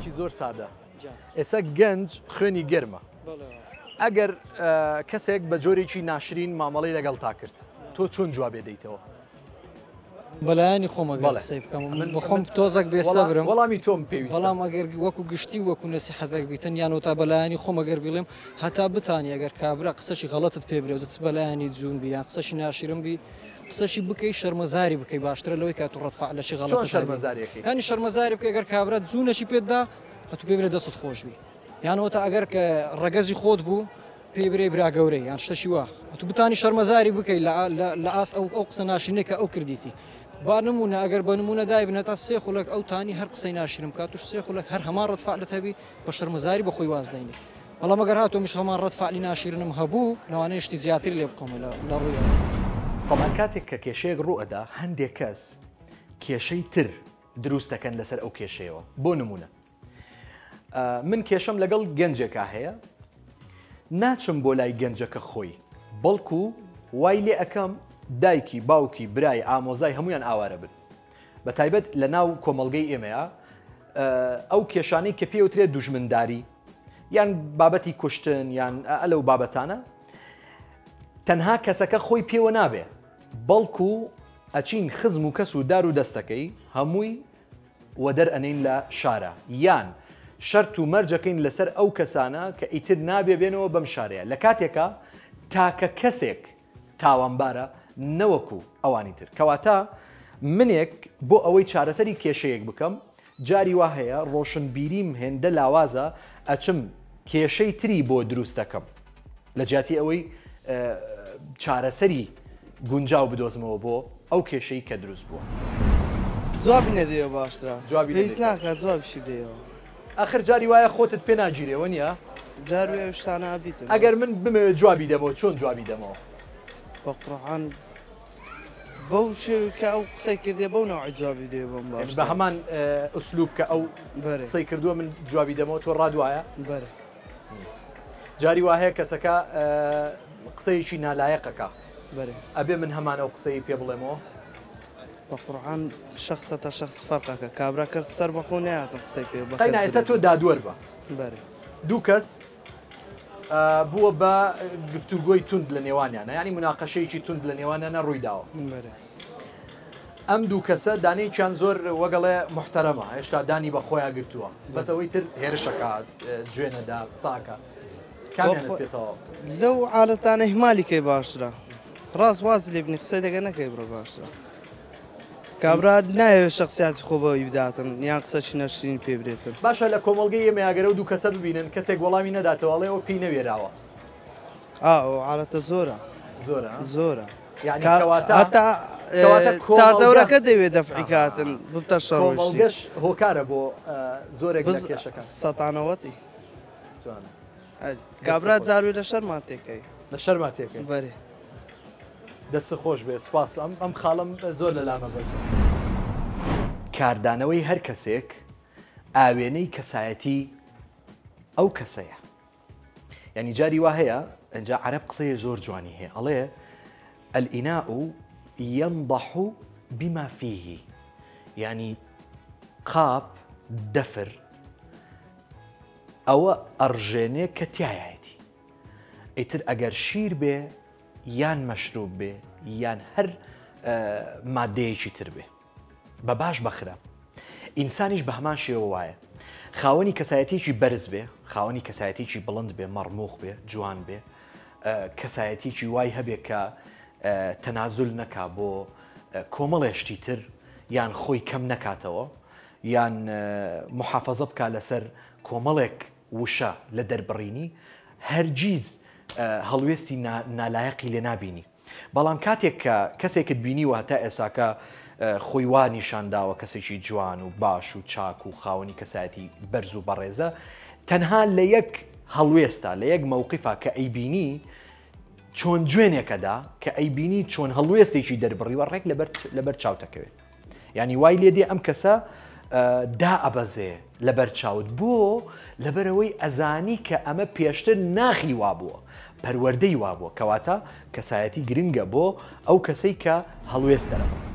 پرسیارێکی زۆر سادە ئێستا گەنج خوێنی گەرمە ئەگەر کەسێک بە جۆرێکی ناشرین مامەڵەی لەگەڵ تا کرد تۆ چۆن جوابێ دەیتەوە؟ بەلایانی خۆمەگەڵ قسەی بکەم بخۆم تۆزێک بێسەبرم وەڵامی تۆم پێویستە بەڵام ئەگەر وەکو گشتی وەکو نەسیحەتێک بیتن یان تا بەلایانی خۆمەگەر بڵێم هەتا بتانی ئەگەر کابرا قسەشی غەڵەتت پێ برێ چ بەلایانی جوون بی یان قسەشی ناشرم بی قسەشی بکەی شەرمەزاری بکەی باشترە لەوەی کە توو ڕەتفع لەشی غەڵەت شەرمەزاریەکەی ینی شەرمەزاری بکەی ئەگەر کابرا جوونەشی پێتدا ئەتو پێ برێ دەست خۆش بی یانەوە تا ئەگەر کە ڕەگەزی خۆت بوو پێ برێ برا گەورەی یان شتەشی وا تو بتانی شەرمەزاری بکەی لە ئاس ئەو قسە ناشرینێک کە ئەو کردیتی با نمونە ئەگەر بە نمونە دایبنە تا سێ خولەک ئەو تانی هەر قسەی ناشرم کات توش سێ خولەک هەر هەمان ڕەتفعلت هەبی بە شەرمەزاری بە خۆی وازدەینی بەڵام ئەگەر هاتۆمیش هەمان ڕەتفعلی ناشرینم هەبوو لەوانەیە شتی زیاتری لێ بقۆم لە ڕووی طبعاً کاتێک کە کێشەیەک ڕوئەدا هەندێک کەس کێشەی تر دروست دەکەن لەسەر ئەو کێشەیەوە بۆ نمونە من کێشەم لەگەڵ گەنجێکا هەیە ناچم بۆ لای گەنجەکە خۆی بەڵکو وای لێ ئەەکەم دایکی باوکی برای ئامۆزای هەمویان ئاوارە بن بە تایبەت لە ناو کۆمەڵگەی ئێمەیە ئەو کێشانەی کە پێوترێت دوژمنداری یان بابەتی کوشتن یان ئەلەو بابەتانە تەنها کەسەکە خۆی پێوە نابێ بەڵکو ئەچین خزم و کەس و دار و دەستەکەی هەمووی وە دەرئەنین لە شارە یان شەرت و مەرجەکەین لەسەر ئەو کەسانە کە ئیتر نابێ بێنەوە بەم شارەیە لە کاتێکە تاکە کەسێک تاوانبارە نەوەکو ئەوانی تر کەواتە منێک بۆ ئەوەی چارەسەری کێشەیەک بکەم جاری وا هەیە ڕۆشنبیریم هێندە لاوازە ئەچم کێشەی تری بۆ دروست دەکەم لە جیاتی ئەوەی چارەسەری گونجاو بدۆزمەوە بۆ ئەو کێشەی کە دروست بووە جوابی نەدەیەوە باشترا پێویست ناکات جوابشی بدەیەوە ئاخر جاری وایە خۆتت پێ ناگیرێەوە نییە جاروێ شتانە ئەبیتن ئەگەر من بمەوێت جوابی دەمەوە چۆن جوابی دەمەوە بە قورعان بەو کە ئەو قسەی کردێ بەو نەوعی جوابی دێ بۆم باش بە هەمان ئوسلوب کە ئەو قسەی کردووە من جوابی دەمەوە تۆ ڕادوایە بەرە جاری وایە کەسەکە قسەیەکی نالایەقەکە بەرێ ئەبێ من هەمان ئەو قسەی پێ بڵێمەوە بە قورعان شخصە تا شخص فەرقەکە کابرا کەس سەر بەخۆ نەهاتن قسەی پێ بە قەینا ئێستا تۆ دادوەر بە بەرێ دوو کەس بووە بە گفتوگۆی توند لە نێوانیانە ینی مناقەشەیەکی توند لە نێوانیانە ڕوویداوە ئەم دوو کەسە دانەیەکیان زۆر وەگەڵێ محتەرەمە هێشتا دانی بە خۆیان گرتووە بەسەوەی تر هێرشەکات گوێنەدا قساکە کامیانت پێێتەوە لەو حالەتانە هیمالی کەی باشترە ڕاست واز لێ بنی قسەی دەگە نەکەی بڕە باشترە کابرا نایەوێت شخصیاتی خۆ بەوەی بداتن یان قسەی نەشرین پێ برێتن باشە لە کۆمەڵگەی ئێمە ئەگەرە و دوو کەسە ببینن کەسێک وەڵامی نەداتەوەڵێەوە پێی نەوێراوە حالەتە زۆرە زۆرە هەتا چاردەورەکە دەوێت دەفعی کاتن بتە شەڕۆڵگەش هۆکارە بۆ زۆرێک لە کێشەکە سەتانەوەتی کابرا جاروی لە شەرمان تێکەی لە شەرما تێکەی بەرێ دەست خۆش بێ سوپاس ئەم خاڵم زۆر لە لامە بەز کاردانەوەی هەر کەسێک ئاوێنەی کەسایەتی ئەو کەسەیە یعنی جاری وا هەیە ئەنجا عەرەب قسەیە زۆر جوانی هەیە ئەڵێ الئیناء ينضح بما فيه يعني قاب دەفر ئەوە ئەڕژێنێ کە تایەتی ئیتر ئەگەر شیر بێ یان مەشروب بێ یان هەر مادەیەکی تر بێ بە باش بەخرە ئینسانیش بە هەمان شێوە وایە خاوەنی کەسایەتێکی بەرز بێ خاوەنی کەسایەتێکی بڵند بێ مەڕموخ بێ جوان بێ کەسایەتێکی وای هەبێ کە تەنازل نەکا بۆ کۆمەڵێشتی تر یان خۆی کەم نەکاتەوە یان محافەزە بکە لەسەر کۆمەڵێک وشە لە دەربڕینی هەرگیز هەڵوێستی نالایەقی لێ نابینی بەڵام کاتێک کە کەسێکت بینیوە هەتا ئێساکە خۆی وا نیشانداوە کەسێکی جوان و باش و چاک و خاوەنی کەسایەتی بەرز و بەڕێزە تەنها لە یەک هەڵوێستا لە یەک مەوقیفا کە ئەیبینی چۆن جوێنێکەدا کە ئەیبینی چۆن هەڵوێستێکی دەربڕیوە ڕێک لەبەر چاوتەکەوێت ینی وای لێ دێ ئەم کەسە دا ئەبەزێ لەبەر چاوت بۆ لەبەرەوەی ئەزانی کە ئەمە پێشتر ناخی وابووە پەروەردەی وابووە کەواتە کەسایەتی گرنگە بۆ ئەو کەسەی کە هەڵوێست دەرەوە